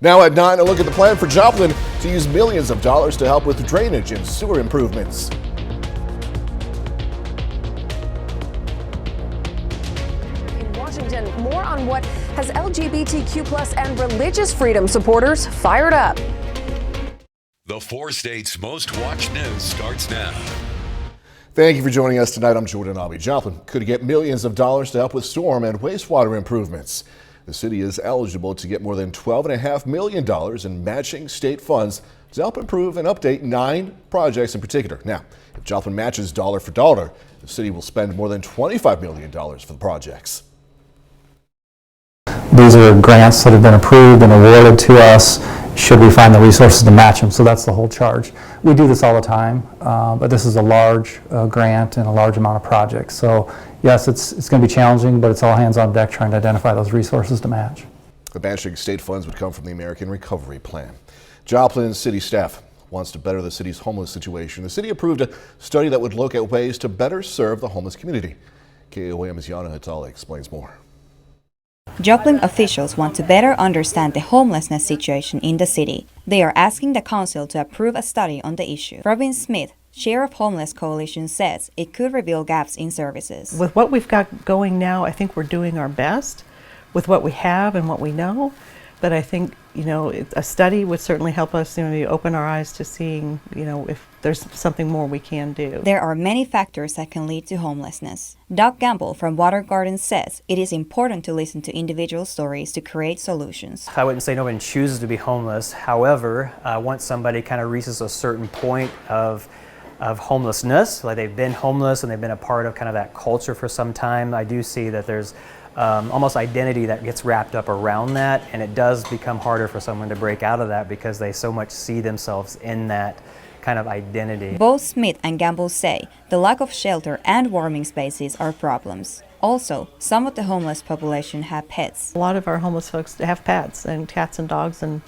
Now at 9, a look at the plan for Joplin to use millions of dollars to help with drainage and sewer improvements. In Washington, more on what has LGBTQ+ and religious freedom supporters fired up. The 4 states' most watched news starts now. Thank you for joining us tonight. I'm Jordan Abbey. Joplin could get millions of dollars to help with storm and wastewater improvements. The city is eligible to get more than $12.5 million in matching state funds to help improve and update 9 projects in particular. Now, if Joplin matches dollar for dollar, the city will spend more than $25 million for the projects. These are grants that have been approved and awarded to us should we find the resources to match them. So that's the whole charge. We do this all the time, but this is a large grant and a large amount of projects. So yes, it's going to be challenging, but it's all hands on deck trying to identify those resources to match. The matching state funds would come from the American Recovery Plan. Joplin city staff wants to better the city's homeless situation. The city approved a study that would look at ways to better serve the homeless community. KOAM's Yana Hatala explains more. Joplin officials want to better understand the homelessness situation in the city. They are asking the council to approve a study on the issue. Robin Smith, chair of Homeless Coalition, says it could reveal gaps in services. With what we've got going now, I think we're doing our best with what we have and what we know. But I think, a study would certainly help us, open our eyes to seeing, if there's something more we can do. There are many factors that can lead to homelessness. Doug Gamble from Water Garden says it is important to listen to individual stories to create solutions. I wouldn't say no one chooses to be homeless. However, once somebody kind of reaches a certain point of homelessness, like they've been homeless and they've been a part of kind of that culture for some time, I do see that there's almost identity that gets wrapped up around that, and it does become harder for someone to break out of that because they so much see themselves in that kind of identity. Both Smith and Gamble say the lack of shelter and warming spaces are problems. Also, some of the homeless population have pets. A lot of our homeless folks have pets and cats and dogs and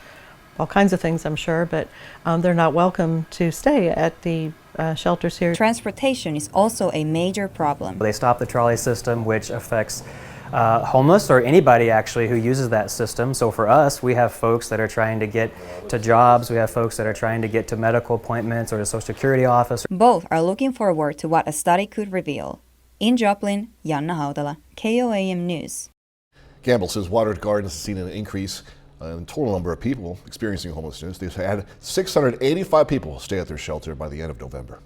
all kinds of things, I'm sure, but they're not welcome to stay at the shelters here. Transportation is also a major problem. They stop the trolley system, which affects homeless or anybody actually who uses that system. So for us, we have folks that are trying to get to jobs, we have folks that are trying to get to medical appointments or the Social Security office. Both are looking forward to what a study could reveal. In Joplin, Yana Haudala, KOAM News. Gamble says Water Gardens has seen an increase in the total number of people experiencing homelessness. They've had 685 people stay at their shelter by the end of November.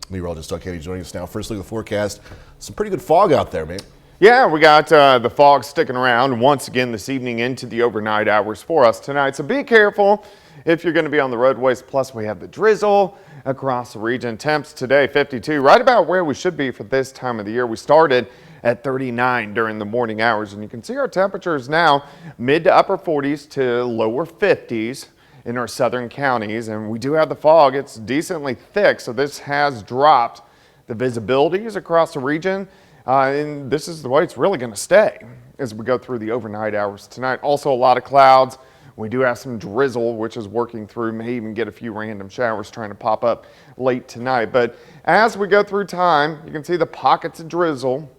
Meteorologist Doug Kennedy joining us now. First look at the forecast. Some pretty good fog out there, mate. Yeah, we got the fog sticking around once again this evening into the overnight hours for us tonight. So be careful if you're going to be on the roadways. Plus, we have the drizzle across the region. Temps today 52, right about where we should be for this time of the year. We started at 39 during the morning hours, and you can see our temperatures now mid to upper 40s to lower 50s in our southern counties. And we do have the fog. It's decently thick, so this has dropped the visibilities across the region. And this is the way it's really going to stay as we go through the overnight hours tonight. Also, a lot of clouds. We do have some drizzle, which is working through. May even get a few random showers trying to pop up late tonight. But as we go through time, you can see the pockets of drizzle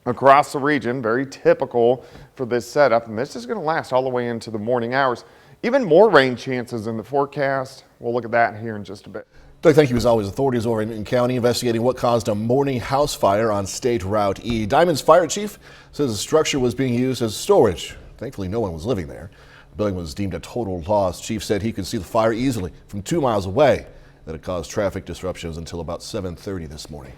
across the region. Very typical for this setup. And this is going to last all the way into the morning hours. Even more rain chances in the forecast. We'll look at that here in just a bit. Doug, thank you as always. Authorities over in County investigating what caused a morning house fire on State Route E. Diamond's fire chief says the structure was being used as storage. Thankfully, no one was living there. The building was deemed a total loss. Chief said he could see the fire easily from 2 miles away, that it caused traffic disruptions until about 7:30 this morning.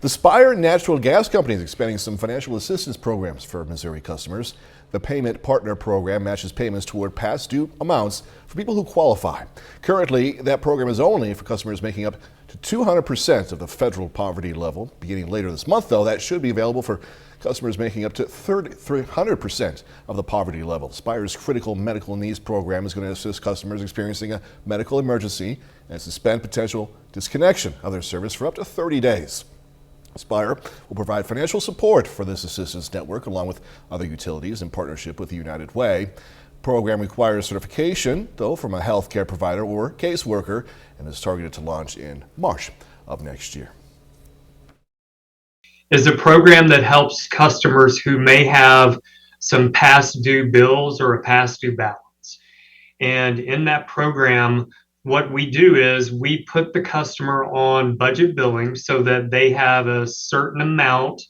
The Spire Natural Gas Company is expanding some financial assistance programs for Missouri customers. The Payment Partner Program matches payments toward past due amounts for people who qualify. Currently, that program is only for customers making up to 200% of the federal poverty level. Beginning later this month, though, that should be available for customers making up to 300% of the poverty level. Spire's Critical Medical Needs Program is going to assist customers experiencing a medical emergency and suspend potential disconnection of their service for up to 30 days. Spire will provide financial support for this assistance network along with other utilities in partnership with the United Way. The program requires certification, though, from a healthcare provider or caseworker and is targeted to launch in March of next year. Is a program that helps customers who may have some past due bills or a past due balance. And in that program, what we do is we put the customer on budget billing so that they have a certain amount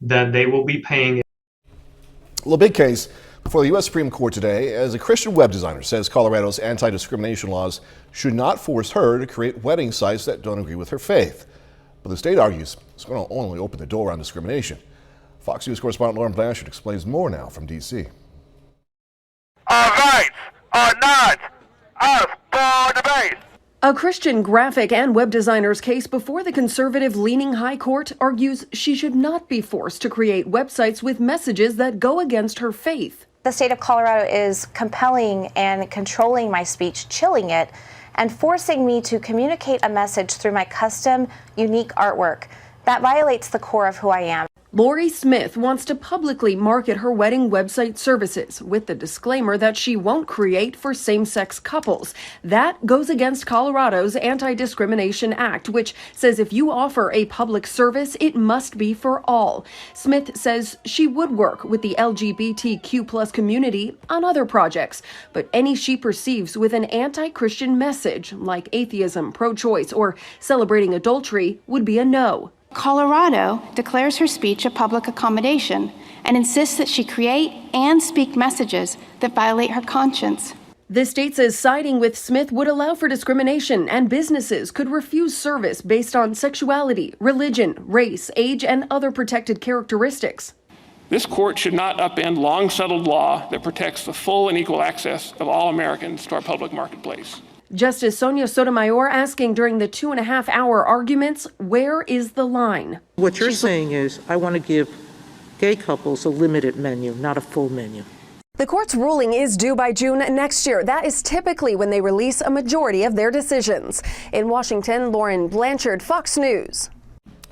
that they will be paying. Well, a big case before the U.S. Supreme Court today as a Christian web designer says Colorado's anti-discrimination laws should not force her to create wedding sites that don't agree with her faith. But the state argues it's going to only open the door on discrimination. Fox News correspondent Lauren Blanchard explains more now from D.C. Our rights are not us for debate. A Christian graphic and web designer's case before the conservative-leaning High Court argues she should not be forced to create websites with messages that go against her faith. The state of Colorado is compelling and controlling my speech, chilling it, and forcing me to communicate a message through my custom, unique artwork. That violates the core of who I am. Lori Smith wants to publicly market her wedding website services with the disclaimer that she won't create for same-sex couples. That goes against Colorado's Anti-Discrimination Act, which says if you offer a public service, it must be for all. Smith says she would work with the LGBTQ+ community on other projects, but any she perceives with an anti-Christian message, like atheism, pro-choice, or celebrating adultery, would be a no. Colorado declares her speech a public accommodation and insists that she create and speak messages that violate her conscience. The state says siding with Smith would allow for discrimination, and businesses could refuse service based on sexuality, religion, race, age, and other protected characteristics. This court should not upend long-settled law that protects the full and equal access of all Americans to our public marketplace. Justice Sonia Sotomayor asking during the 2.5-hour arguments, where is the line? What you're saying is, I want to give gay couples a limited menu, not a full menu. The court's ruling is due by June next year. That is typically when they release a majority of their decisions. In Washington, Lauren Blanchard, Fox News.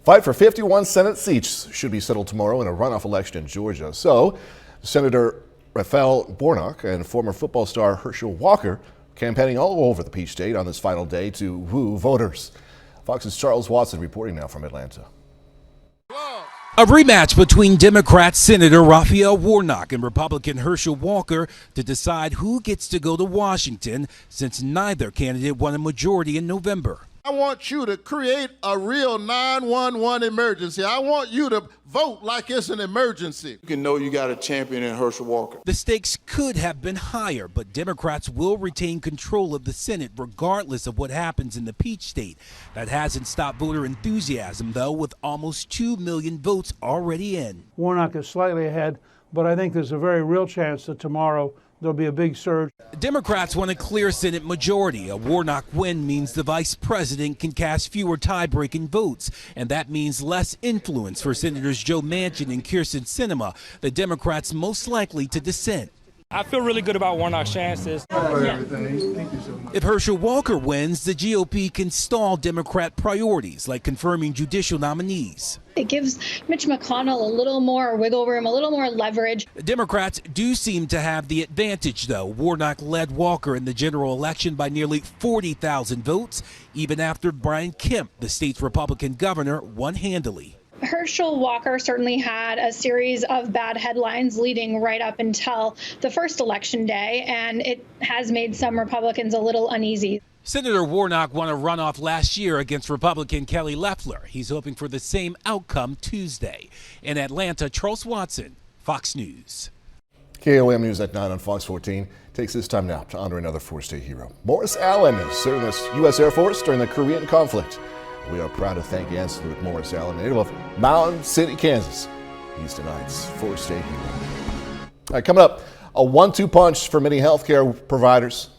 Fight for 51 Senate seats should be settled tomorrow in a runoff election in Georgia. So, Senator Raphael Warnock and former football star Herschel Walker campaigning all over the Peach State on this final day to woo voters. Fox's Charles Watson reporting now from Atlanta. A rematch between Democrat Senator Raphael Warnock and Republican Herschel Walker to decide who gets to go to Washington, since neither candidate won a majority in November. I want you to create a real 911 emergency. I want you to vote like it's an emergency. You can know you got a champion in Herschel Walker. The stakes could have been higher, but Democrats will retain control of the Senate regardless of what happens in the Peach State. That hasn't stopped voter enthusiasm, though, with almost 2 million votes already in. Warnock is slightly ahead, but I think there's a very real chance that tomorrow there'll be a big surge. Democrats want a clear Senate majority. A Warnock win means the vice president can cast fewer tie-breaking votes, and that means less influence for Senators Joe Manchin and Kyrsten Sinema, the Democrats most likely to dissent. I feel really good about Warnock's chances. If Herschel Walker wins, the GOP can stall Democrat priorities like confirming judicial nominees. It gives Mitch McConnell a little more wiggle room, a little more leverage. Democrats do seem to have the advantage, though. Warnock led Walker in the general election by nearly 40,000 votes, even after Brian Kemp, the state's Republican governor, won handily. Herschel Walker certainly had a series of bad headlines leading right up until the first election day, and it has made some Republicans a little uneasy. Senator Warnock won a runoff last year against Republican Kelly Loeffler. He's hoping for the same outcome Tuesday. In Atlanta, Charles Watson, Fox News. KOAM News at 9 on Fox 14 takes this time now to honor another four-state hero. Morris Allen served in the U.S. Air Force during the Korean conflict. We are proud to thank and salute Morris Allen, native of Mountain City, Kansas. He's tonight's four-state hero. All right, coming up, a 1-2 punch for many healthcare providers.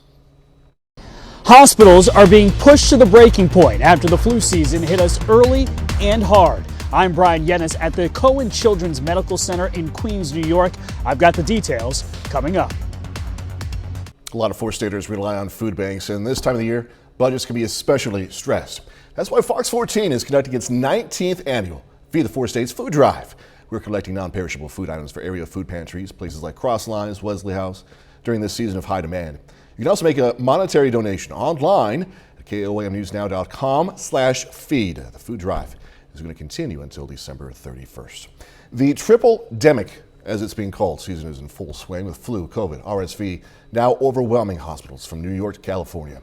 Hospitals are being pushed to the breaking point after the flu season hit us early and hard. I'm Brian Yennis at the KOAM Children's Medical Center in Queens, New York. I've got the details coming up. A lot of four-staters rely on food banks, and this time of the year, budgets can be especially stressed. That's why Fox 14 is conducting its 19th annual Feed the Four States Food Drive. We're collecting non-perishable food items for area food pantries, places like Crosslines, Wesley House, during this season of high demand. You can also make a monetary donation online at KOAMnewsnow.com/feed. The food drive is going to continue until December 31st. The triple-demic as it's being called. Season is in full swing with flu, COVID, RSV now overwhelming hospitals from New York to California.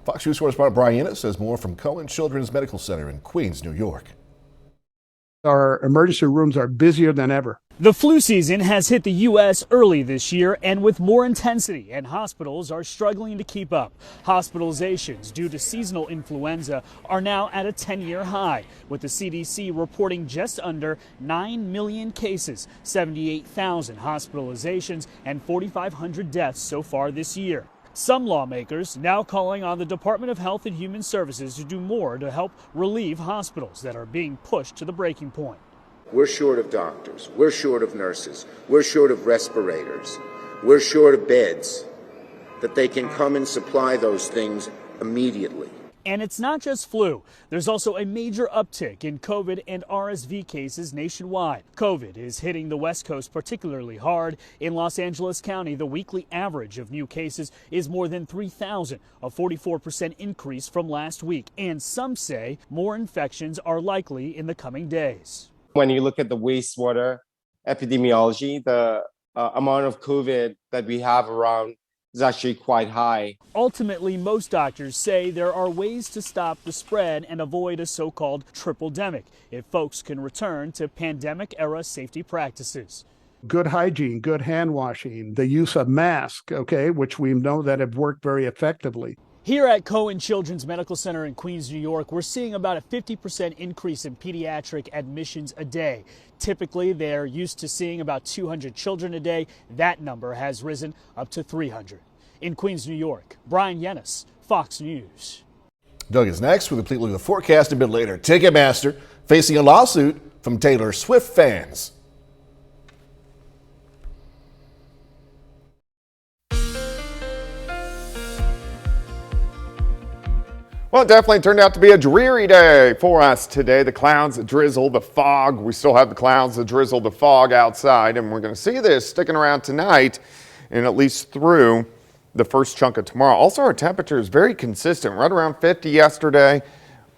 Fox News correspondent Brian Ennis says more from KOAM Children's Medical Center in Queens, New York. Our emergency rooms are busier than ever. The flu season has hit the U.S. early this year and with more intensity, and hospitals are struggling to keep up. Hospitalizations due to seasonal influenza are now at a 10-year high, with the CDC reporting just under 9 million cases, 78,000 hospitalizations, and 4,500 deaths so far this year. Some lawmakers now calling on the Department of Health and Human Services to do more to help relieve hospitals that are being pushed to the breaking point. We're short of doctors, we're short of nurses, we're short of respirators, we're short of beds, that they can come and supply those things immediately. And it's not just flu. There's also a major uptick in COVID and RSV cases nationwide. COVID is hitting the West Coast particularly hard. In Los Angeles County, the weekly average of new cases is more than 3,000, a 44% increase from last week. And some say more infections are likely in the coming days. When you look at the wastewater epidemiology, the amount of COVID that we have around is actually quite high. Ultimately, most doctors say there are ways to stop the spread and avoid a so-called triple-demic if folks can return to pandemic-era safety practices. Good hygiene, good hand washing, the use of masks, which we know that have worked very effectively. Here at KOAM Children's Medical Center in Queens, New York, we're seeing about a 50% increase in pediatric admissions a day. Typically, they're used to seeing about 200 children a day. That number has risen up to 300. In Queens, New York, Brian Ennis, Fox News. Doug is next with a complete look at the forecast a bit later. Ticketmaster facing a lawsuit from Taylor Swift fans. Well, it definitely turned out to be a dreary day for us today. The clouds, the drizzle, the fog. We still have the clouds, the drizzle, the fog outside, and we're going to see this sticking around tonight and at least through the first chunk of tomorrow. Also, our temperature is very consistent, right around 50 yesterday.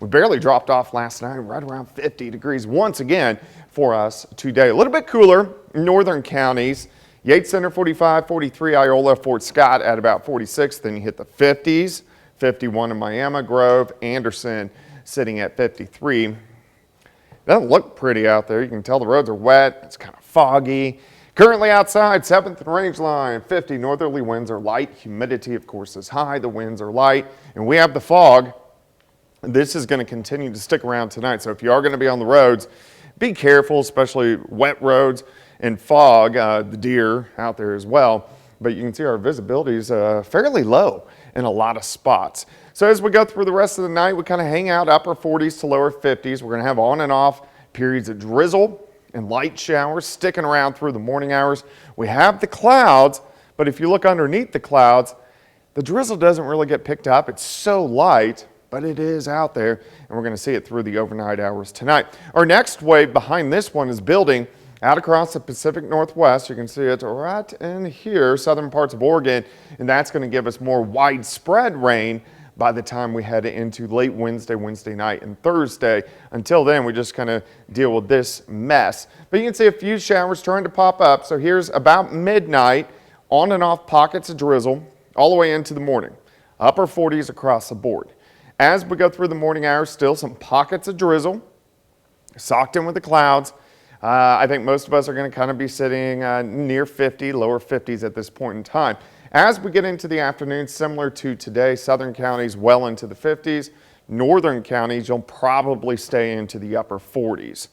We barely dropped off last night, right around 50 degrees once again for us today. A little bit cooler in northern counties. Yates Center 45, 43, Iola, Fort Scott at about 46. Then you hit the 50s. 51 in Miami, Grove, Anderson sitting at 53. Doesn't look pretty out there. You can tell the roads are wet. It's kind of foggy. Currently outside, 7th and range line, 50. Northerly winds are light. Humidity, of course, is high. The winds are light. And we have the fog. This is going to continue to stick around tonight. So if you are going to be on the roads, be careful, especially wet roads and fog. The deer out there as well. But you can see our visibility is fairly low in a lot of spots. So as we go through the rest of the night, we kind of hang out upper 40s to lower 50s. We're going to have on and off periods of drizzle and light showers sticking around through the morning hours. We have the clouds, but if you look underneath the clouds, the drizzle doesn't really get picked up. It's so light, but it is out there, and we're going to see it through the overnight hours tonight. Our next wave behind this one is building out across the Pacific Northwest. You can see it right in here, southern parts of Oregon, and that's going to give us more widespread rain by the time we head into late Wednesday, Wednesday night, and Thursday. Until then, we just kind of deal with this mess. But you can see a few showers trying to pop up. So here's about midnight, on and off pockets of drizzle all the way into the morning. Upper 40s across the board. As we go through the morning hours, still some pockets of drizzle, socked in with the clouds. I think most of us are going to kind of be sitting near 50, lower 50s at this point in time. As we get into the afternoon, similar to today, southern counties well into the 50s. Northern counties, you'll probably stay into the upper 40s.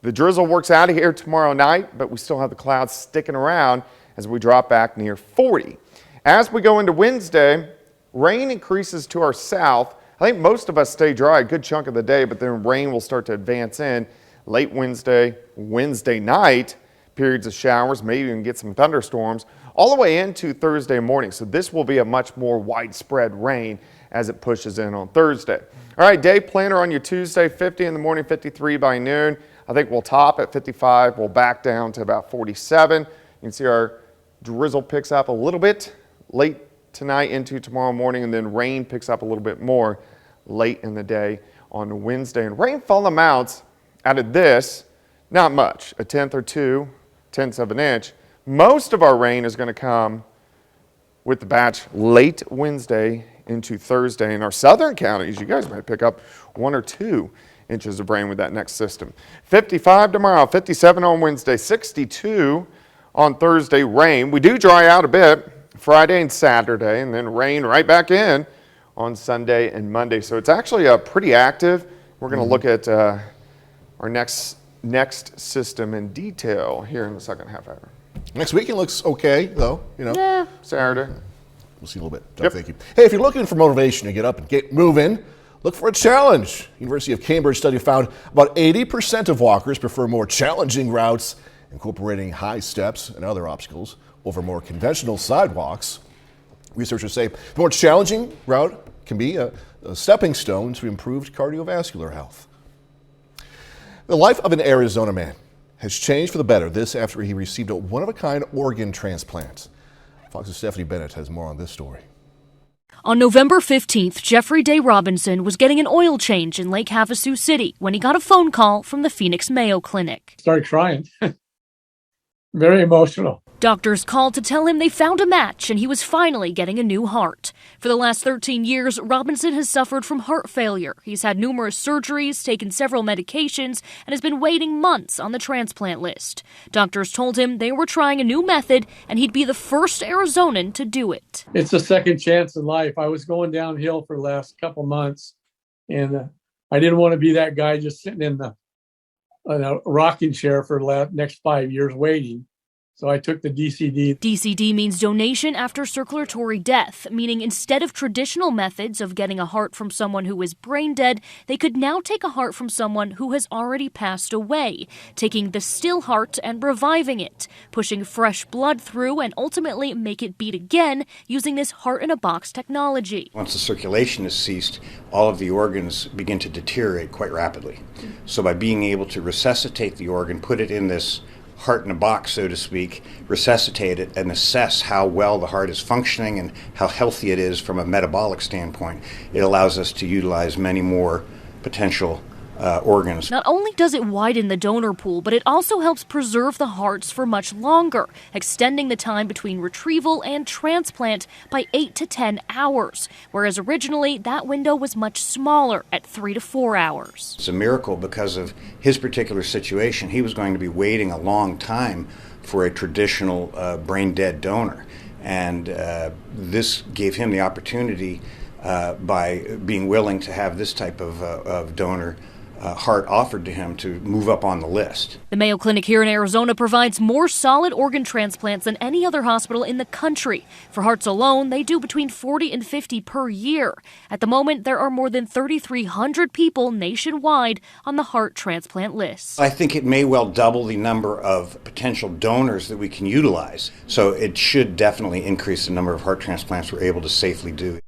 The drizzle works out of here tomorrow night, but we still have the clouds sticking around as we drop back near 40. As we go into Wednesday, rain increases to our south. I think most of us stay dry a good chunk of the day, but then rain will start to advance in. Late Wednesday, Wednesday night, periods of showers, maybe even get some thunderstorms, all the way into Thursday morning. So this will be a much more widespread rain as it pushes in on Thursday. All right, day planner on your Tuesday, 50 in the morning, 53 by noon. I think we'll top at 55. We'll back down to about 47. You can see our drizzle picks up a little bit late tonight into tomorrow morning, and then rain picks up a little bit more late in the day on Wednesday. And rainfall amounts out of this, not much, a tenth or two 0.2 of an inch. Most of our rain is going to come with the batch late Wednesday into Thursday. In our southern counties, you guys might pick up 1 or 2 inches of rain with that next system. 55 tomorrow, 57 on Wednesday, 62 on Thursday, rain. We do dry out a bit Friday and Saturday, and then rain right back in on Sunday and Monday. So it's actually pretty active. We're going to look at our next system in detail here in the second half hour. Next weekend looks okay, though, you know. Yeah, Saturday. We'll see a little bit. Yep. Thank you. Hey, if you're looking for motivation to get up and get moving, look for a challenge. University of Cambridge study found about 80% of walkers prefer more challenging routes, incorporating high steps and other obstacles over more conventional sidewalks. Researchers say the more challenging route can be a stepping stone to improved cardiovascular health. The life of an Arizona man has changed for the better. This after he received a one-of-a-kind organ transplant. Fox's Stephanie Bennett has more on this story. On November 15th, Jeffrey Day Robinson was getting an oil change in Lake Havasu City when he got a phone call from the Phoenix Mayo Clinic. Started crying. Very emotional. Doctors called to tell him they found a match and he was finally getting a new heart. For the last 13 years, Robinson has suffered from heart failure. He's had numerous surgeries, taken several medications, and has been waiting months on the transplant list. Doctors told him they were trying a new method and he'd be the first Arizonan to do it. It's a second chance in life. I was going downhill for the last couple months, and I didn't want to be that guy just sitting in a rocking chair for the next 5 years waiting. So I took the DCD. DCD means donation after circulatory death, meaning instead of traditional methods of getting a heart from someone who is brain dead, they could now take a heart from someone who has already passed away, taking the still heart and reviving it, pushing fresh blood through and ultimately make it beat again using this heart-in-a-box technology. Once the circulation has ceased, all of the organs begin to deteriorate quite rapidly. So by being able to resuscitate the organ, put it in this heart in a box, so to speak, resuscitate it and assess how well the heart is functioning and how healthy it is from a metabolic standpoint, it allows us to utilize many more potential organs. Not only does it widen the donor pool, but it also helps preserve the hearts for much longer, extending the time between retrieval and transplant by 8 to 10 hours, whereas originally that window was much smaller at 3 to 4 hours. It's a miracle because of his particular situation. He was going to be waiting a long time for a traditional brain-dead donor, and this gave him the opportunity by being willing to have this type of donor heart offered to him to move up on the list. The Mayo Clinic here in Arizona provides more solid organ transplants than any other hospital in the country. For hearts alone, they do between 40 and 50 per year. At the moment, there are more than 3,300 people nationwide on the heart transplant list. I think it may well double the number of potential donors that we can utilize. So it should definitely increase the number of heart transplants we're able to safely do.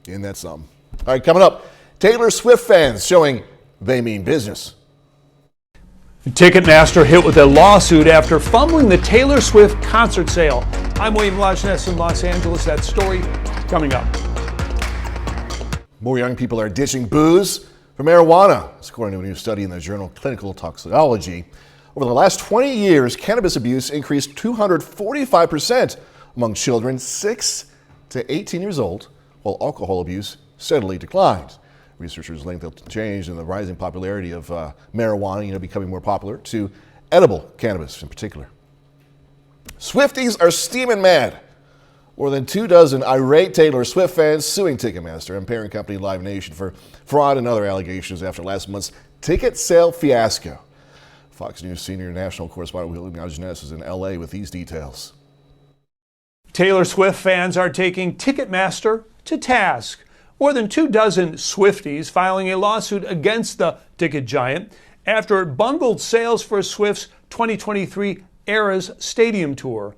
And that's some. All right, coming up, Taylor Swift fans showing they mean business. Ticketmaster hit with a lawsuit after fumbling the Taylor Swift concert sale. I'm William Lajness in Los Angeles. That story coming up. More young people are ditching booze for marijuana, according to a new study in the journal Clinical Toxicology. Over the last 20 years, cannabis abuse increased 245% among children 6 to 18 years old, while alcohol abuse steadily declined. Researchers link the change in the rising popularity of marijuana, becoming more popular, to edible cannabis in particular. Swifties are steaming mad. More than 24 irate Taylor Swift fans suing Ticketmaster and parent company Live Nation for fraud and other allegations after last month's ticket sale fiasco. Fox News senior national correspondent William Lajness is in LA with these details. Taylor Swift fans are taking Ticketmaster to task. More than 24 Swifties filing a lawsuit against the ticket giant after it bungled sales for Swift's 2023 Eras Stadium Tour.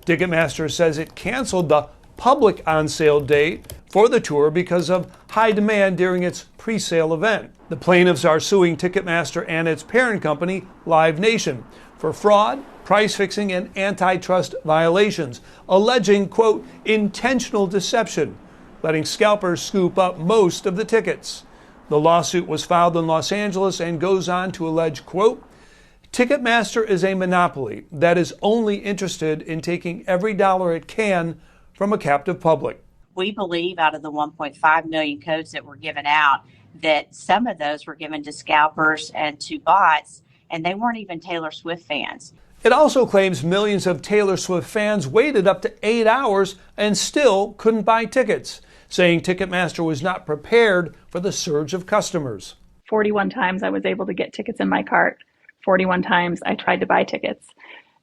Ticketmaster says it canceled the public on-sale date for the tour because of high demand during its pre-sale event. The plaintiffs are suing Ticketmaster and its parent company, Live Nation, for fraud, price fixing, and antitrust violations, alleging, quote, intentional deception, letting scalpers scoop up most of the tickets. The lawsuit was filed in Los Angeles and goes on to allege, quote, Ticketmaster is a monopoly that is only interested in taking every dollar it can from a captive public. We believe out of the 1.5 million codes that were given out, that some of those were given to scalpers and to bots, and they weren't even Taylor Swift fans. It also claims millions of Taylor Swift fans waited up to 8 hours and still couldn't buy tickets, saying Ticketmaster was not prepared for the surge of customers. 41 times I was able to get tickets in my cart. 41 times I tried to buy tickets,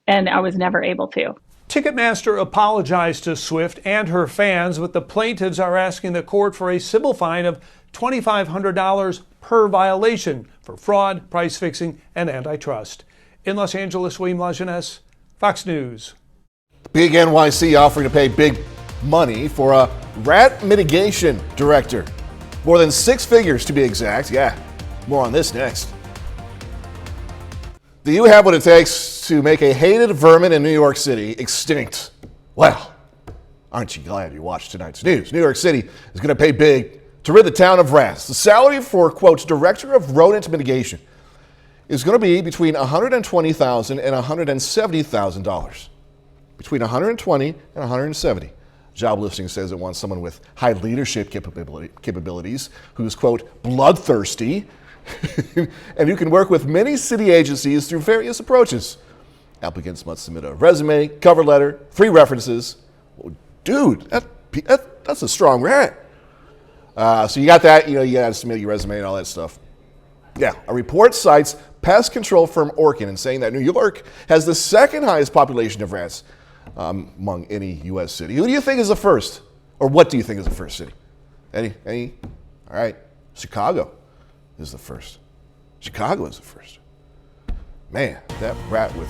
and I was never able to. Ticketmaster apologized to Swift and her fans, but the plaintiffs are asking the court for a civil fine of $2,500 per violation for fraud, price fixing, and antitrust. In Los Angeles, William Lajeunesse, Fox News. Big NYC offering to pay big money for a rat mitigation director. More than 6 figures to be exact. Yeah, more on this next. Do you have what it takes to make a hated vermin in New York City extinct? Well, aren't you glad you watched tonight's news? New York City is going to pay big to rid the town of rats. The salary for, quote, director of rodent mitigation is going to be between $120,000 and $170,000. Between $120,000 and $170,000. Job listing says it wants someone with high leadership capabilities who's, quote, bloodthirsty, and you can work with many city agencies through various approaches. Applicants must submit a resume, cover letter, 3 references. Well, dude, that's a strong rat. So you got that, you got to submit your resume and all that stuff. Yeah, a report cites pest control firm Orkin in saying that New York has the 2nd highest population of rats among any U.S. city. Who do you think is the first? Or what do you think is the first city? Any? All right, Chicago is the first. Chicago is the first. Man, that rat with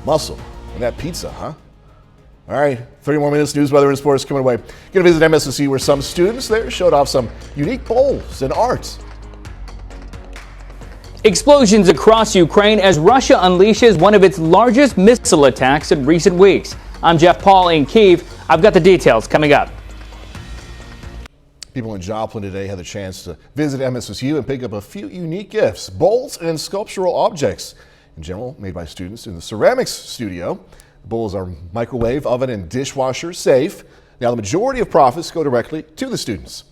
muscle and that pizza, huh? All right, 30 more minutes, news, weather, and sports coming away. Going to visit MSSU where some students there showed off some unique bowls and arts. Explosions across Ukraine as Russia unleashes one of its largest missile attacks in recent weeks. I'm Jeff Paul in Kyiv. I've got the details coming up. People in Joplin today had the chance to visit MSSU and pick up a few unique gifts, bowls and sculptural objects, in general made by students in the ceramics studio. The bowls are microwave, oven, and dishwasher safe. Now the majority of profits go directly to the students.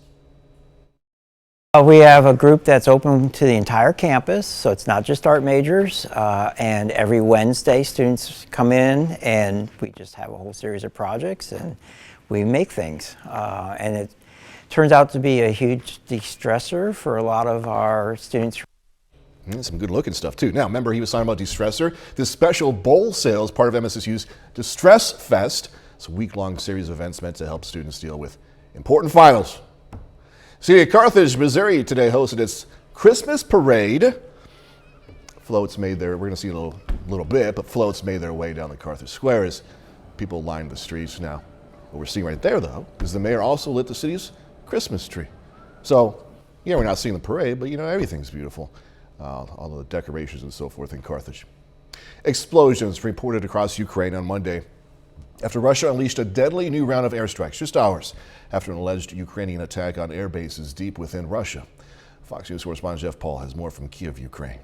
We have a group that's open to the entire campus, so it's not just art majors, and every Wednesday students come in and we just have a whole series of projects and we make things, and it turns out to be a huge de-stressor for a lot of our students. Some good looking stuff too. Now remember, he was talking about de-stressor. This special bowl sale is part of MSSU's Distress Fest. It's a week-long series of events meant to help students deal with important finals. See, Carthage, Missouri today hosted its Christmas parade. Floats made their, we're going to see a little bit, but floats made their way down the Carthage Square as people lined the streets. Now, what we're seeing right there, though, is the mayor also lit the city's Christmas tree. So, yeah, we're not seeing the parade, but, everything's beautiful. All the decorations and so forth in Carthage. Explosions reported across Ukraine on Monday after Russia unleashed a deadly new round of airstrikes just hours after an alleged Ukrainian attack on air bases deep within Russia. Fox News correspondent Jeff Paul has more from Kyiv, Ukraine.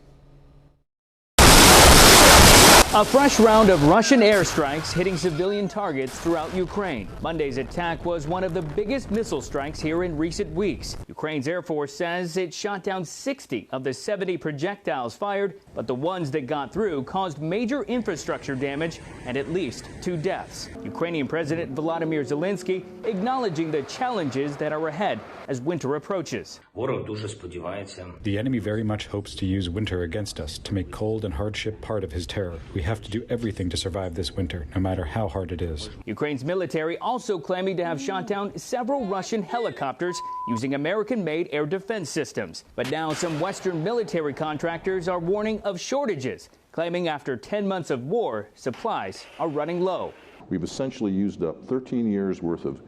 A fresh round of Russian airstrikes hitting civilian targets throughout Ukraine. Monday's attack was one of the biggest missile strikes here in recent weeks. Ukraine's Air Force says it shot down 60 of the 70 projectiles fired, but the ones that got through caused major infrastructure damage and at least 2 deaths. Ukrainian President Volodymyr Zelensky acknowledging the challenges that are ahead as winter approaches. The enemy very much hopes to use winter against us to make cold and hardship part of his terror. We have to do everything to survive this winter, no matter how hard it is. Ukraine's military also claiming to have shot down several Russian helicopters using American-made air defense systems. But now some Western military contractors are warning of shortages, claiming after 10 months of war, supplies are running low. We've essentially used up 13 years worth of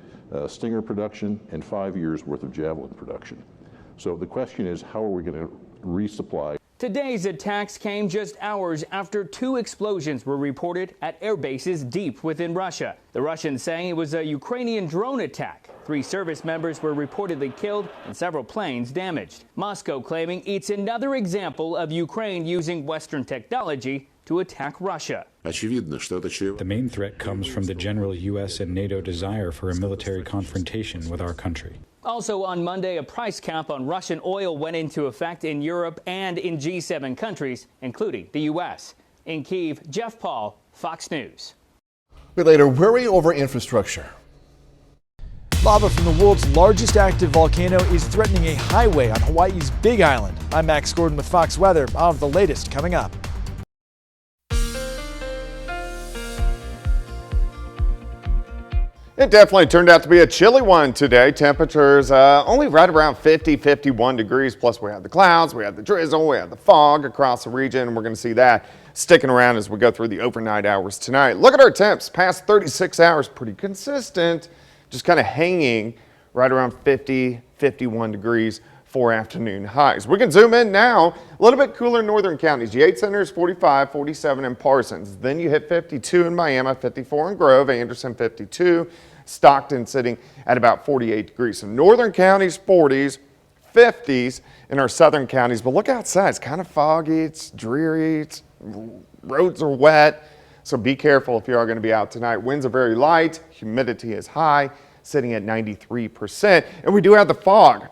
Stinger production and 5 years worth of Javelin production. So the question is, how are we going to resupply? Today's attacks came just hours after 2 explosions were reported at air bases deep within Russia. The Russians saying it was a Ukrainian drone attack. 3 service members were reportedly killed and several planes damaged. Moscow claiming it's another example of Ukraine using Western technology to attack Russia. The main threat comes from the general U.S. and NATO desire for a military confrontation with our country. Also on Monday, a price cap on Russian oil went into effect in Europe and in G7 countries, including the U.S. In Kyiv, Jeff Paul, Fox News. A bit later, worry over infrastructure. Lava from the world's largest active volcano is threatening a highway on Hawaii's Big Island. I'm Max Gordon with Fox Weather. I'll have the latest coming up. It definitely turned out to be a chilly one today. Temperatures only right around 50, 51 degrees. Plus we had the clouds, we had the drizzle, we had the fog across the region. And we're going to see that sticking around as we go through the overnight hours tonight. Look at our temps. Past 36 hours, pretty consistent. Just kind of hanging right around 50, 51 degrees for afternoon highs. We can zoom in now. A little bit cooler in northern counties. Yates Center is 45, 47 in Parsons. Then you hit 52 in Miami, 54 in Grove, Anderson 52. Stockton sitting at about 48 degrees. So northern counties 40s, 50s in our southern counties. But look outside, it's kind of foggy, it's dreary, roads are wet. So be careful if you are going to be out tonight. Winds are very light, humidity is high, sitting at 93%. And we do have the fog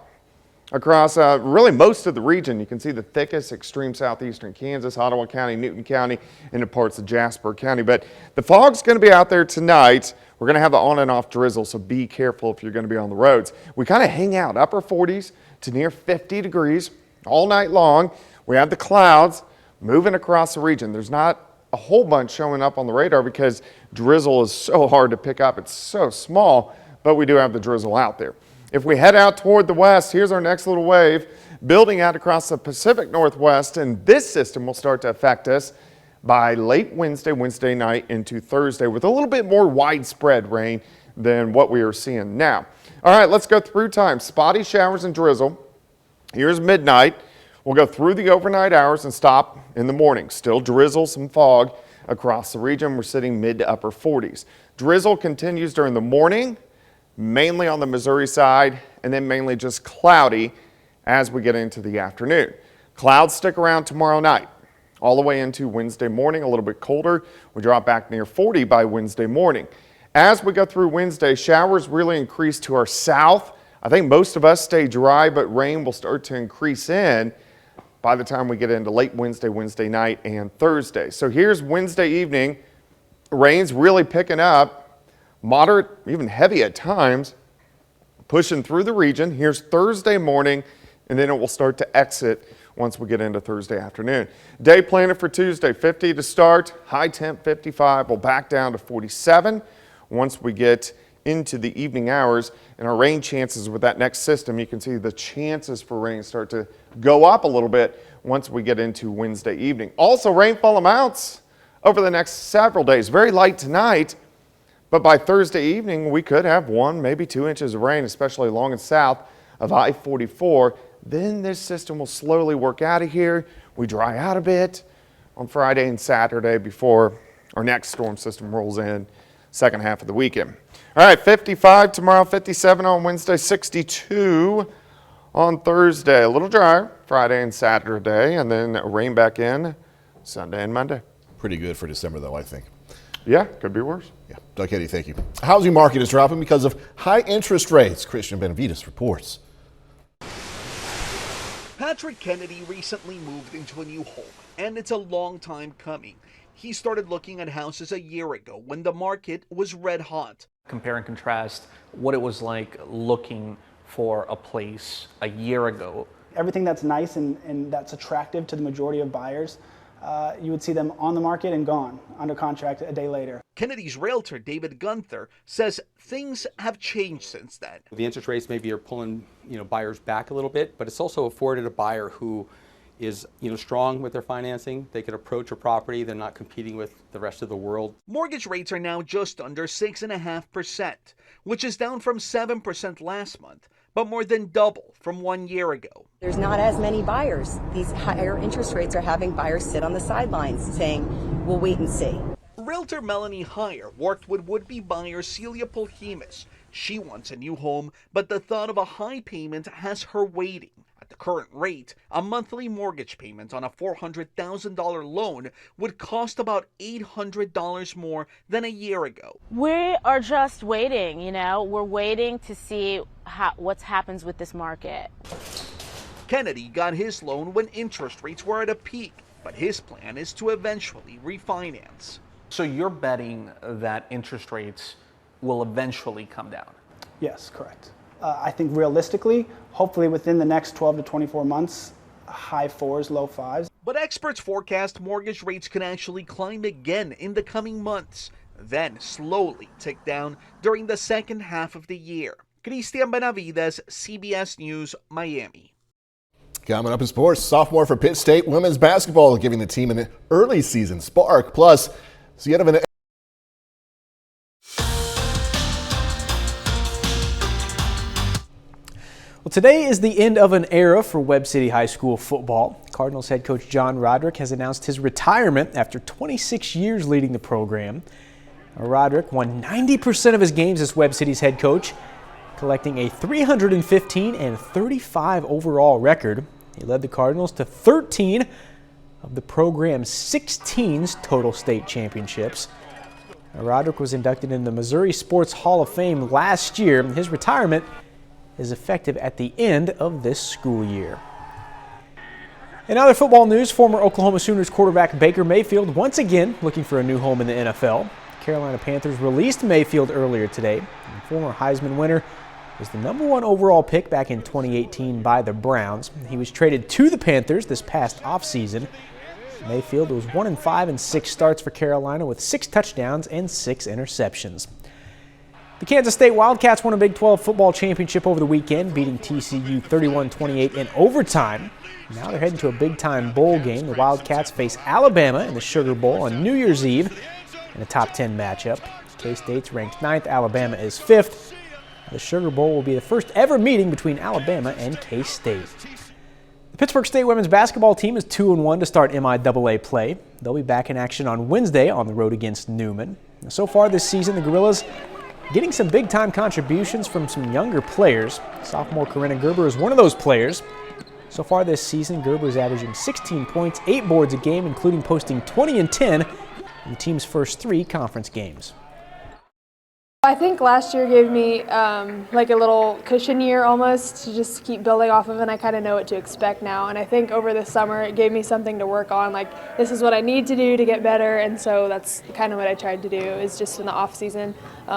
across really most of the region. You can see the thickest extreme southeastern Kansas, Ottawa County, Newton County, into parts of Jasper County. But the fog's going to be out there tonight. We're going to have the on and off drizzle, so be careful if you're going to be on the roads. We kind of hang out upper 40s to near 50 degrees all night long. We have the clouds moving across the region. There's not a whole bunch showing up on the radar because drizzle is so hard to pick up. It's so small, but we do have the drizzle out there. If we head out toward the west, here's our next little wave building out across the Pacific Northwest, and this system will start to affect us by late Wednesday night into Thursday with a little bit more widespread rain than what we are seeing now. All right, let's go through time. Spotty showers and drizzle. Here's midnight. We'll go through the overnight hours and stop in the morning. Still drizzle, some fog across the region. We're sitting mid to upper 40s. Drizzle continues during the morning, mainly on the Missouri side, and then mainly just cloudy as we get into the afternoon. Clouds stick around tomorrow night, all the way into Wednesday morning, a little bit colder. We drop back near 40 by Wednesday morning. As we go through Wednesday, showers really increase to our south. I think most of us stay dry, but rain will start to increase in by the time we get into late Wednesday night, and Thursday. So here's Wednesday evening. Rain's really picking up, moderate, even heavy at times, pushing through the region. Here's Thursday morning, and then it will start to exit once we get into Thursday afternoon. Day planted for Tuesday, 50 to start, high temp 55, we'll back down to 47 once we get into the evening hours. And our rain chances with that next system, you can see the chances for rain start to go up a little bit once we get into Wednesday evening. Also, rainfall amounts over the next several days, very light tonight, but by Thursday evening, we could have 1, maybe 2 inches of rain, especially along and south of I-44. Then this system will slowly work out of here. We dry out a bit on Friday and Saturday before our next storm system rolls in second half of the weekend. All right, 55 tomorrow, 57 on Wednesday, 62 on Thursday. A little drier Friday and Saturday, and then rain back in Sunday and Monday. Pretty good for December, though, I think. Yeah, could be worse. Yeah, Doug Eddy, thank you. Housing market is dropping because of high interest rates. Christian Benavides reports. Patrick Kennedy recently moved into a new home, and it's a long time coming. He started looking at houses a year ago when the market was red hot. Compare and contrast what it was like looking for a place a year ago. Everything that's nice and that's attractive to the majority of buyers, you would see them on the market and gone, under contract a day later. Kennedy's realtor, David Gunther, says things have changed since then. The interest rates maybe are pulling buyers back a little bit, but it's also afforded a buyer who is strong with their financing. They could approach a property. They're not competing with the rest of the world. Mortgage rates are now just under 6.5%, which is down from 7% last month, but more than double from 1 year ago. There's not as many buyers. These higher interest rates are having buyers sit on the sidelines saying, we'll wait and see. Realtor Melanie Heyer worked with would-be buyer Celia Polhemus She wants a new home, but the thought of a high payment has her waiting. At the current rate, a monthly mortgage payment on a $400,000 loan would cost about $800 more than a year ago. We are just waiting, we're waiting to see what happens with this market. Kennedy got his loan when interest rates were at a peak, but his plan is to eventually refinance. So you're betting that interest rates will eventually come down? Yes, correct. I think realistically, hopefully within the next 12 to 24 months, high 4s, low 5s. But experts forecast mortgage rates can actually climb again in the coming months, then slowly tick down during the second half of the year. Cristian Benavides, CBS News, Miami. Coming up in sports, sophomore for Pitt State women's basketball giving the team an early season spark. Plus, it's yet of an Well, today is the end of an era for Webb City High School football. Cardinals head coach John Roderick has announced his retirement after 26 years leading the program. Roderick won 90% of his games as Webb City's head coach, collecting a 315 and 35 overall record. He led the Cardinals to 13 of the program's 16 total state championships. Roderick was inducted in the Missouri Sports Hall of Fame last year. His retirement is effective at the end of this school year. In other football news, former Oklahoma Sooners quarterback Baker Mayfield once again looking for a new home in the NFL. The Carolina Panthers released Mayfield earlier today. The former Heisman winner was the #1 overall pick back in 2018 by the Browns. He was traded to the Panthers this past offseason. Mayfield was 1-5 in 6 starts for Carolina with 6 touchdowns and 6 interceptions. The Kansas State Wildcats won a Big 12 football championship over the weekend, beating TCU 31-28 in overtime. Now they're heading to a big-time bowl game. The Wildcats face Alabama in the Sugar Bowl on New Year's Eve in a top 10 matchup. K-State's ranked 9th, Alabama is 5th. The Sugar Bowl will be the first ever meeting between Alabama and K-State. The Pittsburgh State women's basketball team is 2-1 to start MIAA play. They'll be back in action on Wednesday on the road against Newman. So far this season, the Gorillas getting some big-time contributions from some younger players. Sophomore Corinna Gerber is one of those players. So far this season, Gerber is averaging 16 points, 8 boards a game, including posting 20 and 10 in the team's first 3 conference games. I think last year gave me like a little cushion year almost to just keep building off of, and I kind of know what to expect now. And I think over the summer it gave me something to work on, like this is what I need to do to get better, and so that's kind of what I tried to do, is just in the off season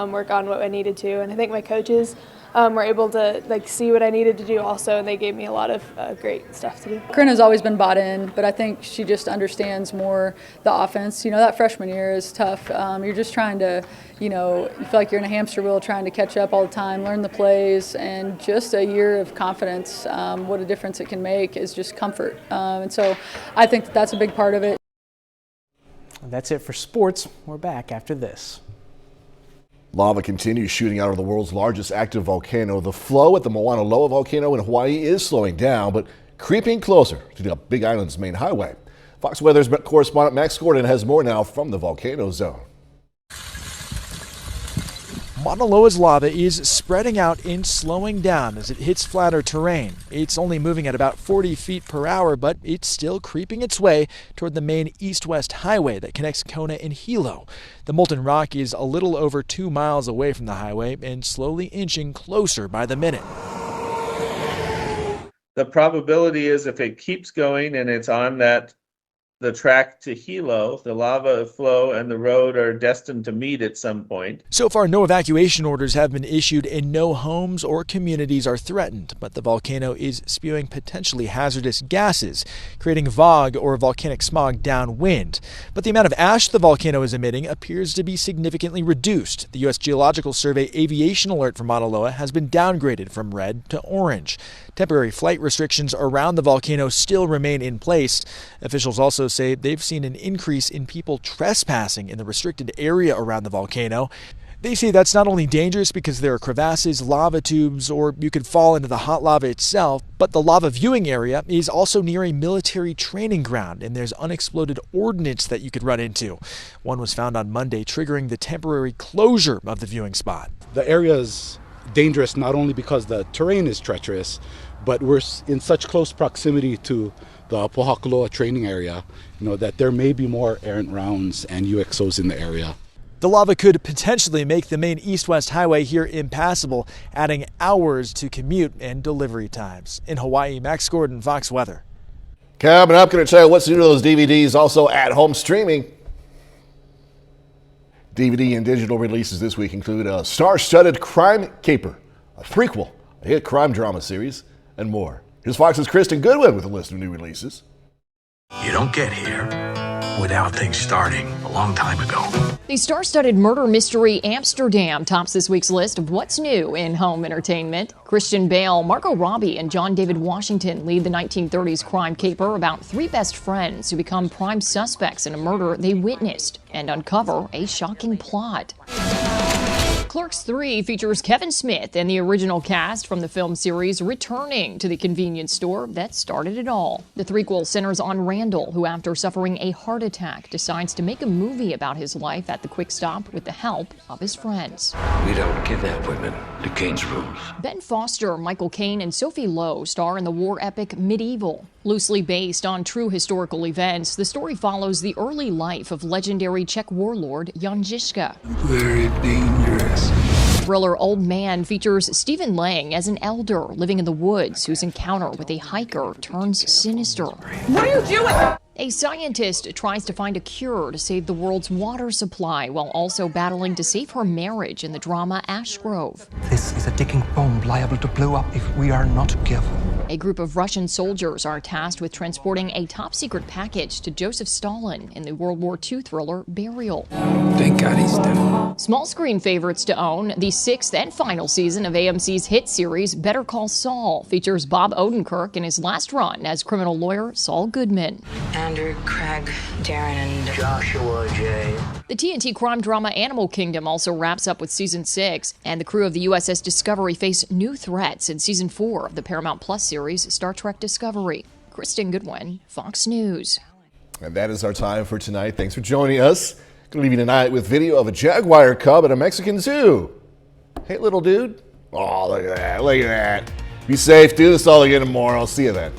work on what I needed to. And I think my coaches were able to see what I needed to do also, and they gave me a lot of great stuff to do. Corinna's always been bought in, but I think she just understands more the offense. That freshman year is tough. You're just trying to, you feel like you're in a hamster wheel trying to catch up all the time, learn the plays, and just a year of confidence. What a difference it can make is just comfort. And so I think that's a big part of it. That's it for sports. We're back after this. Lava continues shooting out of the world's largest active volcano. The flow at the Mauna Loa volcano in Hawaii is slowing down, but creeping closer to the Big Island's main highway. Fox Weather's correspondent Max Gordon has more now from the volcano zone. Mauna Loa's lava is spreading out and slowing down as it hits flatter terrain. It's only moving at about 40 feet per hour, but it's still creeping its way toward the main east-west highway that connects Kona and Hilo. The molten rock is a little over 2 miles away from the highway and slowly inching closer by the minute. The probability is if it keeps going and it's on the track to Hilo, the lava flow and the road are destined to meet at some point. So far, no evacuation orders have been issued and no homes or communities are threatened, but the volcano is spewing potentially hazardous gases, creating VOG or volcanic smog downwind. But the amount of ash the volcano is emitting appears to be significantly reduced. The U.S. Geological Survey aviation alert for Mauna Loa has been downgraded from red to orange. Temporary flight restrictions around the volcano still remain in place. Officials also say they've seen an increase in people trespassing in the restricted area around the volcano. They say that's not only dangerous because there are crevasses, lava tubes, or you could fall into the hot lava itself, but the lava viewing area is also near a military training ground, and there's unexploded ordnance that you could run into. One was found on Monday, triggering the temporary closure of the viewing spot. The area is dangerous not only because the terrain is treacherous, but we're in such close proximity to the Pohakuloa training area, that there may be more errant rounds and UXOs in the area. The lava could potentially make the main east-west highway here impassable, adding hours to commute and delivery times. In Hawaii, Max Gordon, Fox Weather. Coming up, going to tell you what's new to those DVDs, also at home streaming. DVD and digital releases this week include a star-studded crime caper, a prequel, a hit crime drama series, and more. Here's Fox's Kristen Goodwin with a list of new releases. You don't get here without things starting a long time ago. The star-studded murder mystery Amsterdam tops this week's list of what's new in home entertainment. Christian Bale, Margot Robbie, and John David Washington lead the 1930s crime caper about three best friends who become prime suspects in a murder they witnessed and uncover a shocking plot. Clerks 3 features Kevin Smith and the original cast from the film series returning to the convenience store that started it all. The threequel centers on Randall, who after suffering a heart attack decides to make a movie about his life at the quick stop with the help of his friends. We don't kidnap women. The Kane's rules. Ben Foster, Michael Caine, and Sophie Lowe star in the war epic Medieval. Loosely based on true historical events, the story follows the early life of legendary Czech warlord Jan Žižka. Very dangerous. Thriller Old Man features Stephen Lang as an elder living in the woods whose encounter with a hiker turns sinister. What are you doing? A scientist tries to find a cure to save the world's water supply while also battling to save her marriage in the drama Ash Grove. This is a ticking bomb liable to blow up if we are not careful. A group of Russian soldiers are tasked with transporting a top-secret package to Joseph Stalin in the World War II thriller Burial. Thank God he's dead. Small screen favorites to own, the sixth and final season of AMC's hit series Better Call Saul features Bob Odenkirk in his last run as criminal lawyer Saul Goodman. Andrew, Craig, Darren, and Joshua J. The TNT crime drama Animal Kingdom also wraps up with season 6, and the crew of the USS Discovery face new threats in season 4 of the Paramount Plus series Star Trek Discovery. Kristen Goodwin, Fox News. And that is our time for tonight. Thanks for joining us. Going to leave you tonight with video of a jaguar cub at a Mexican zoo. Hey, little dude. Oh, look at that. Look at that. Be safe. Do this all again tomorrow. I'll see you then.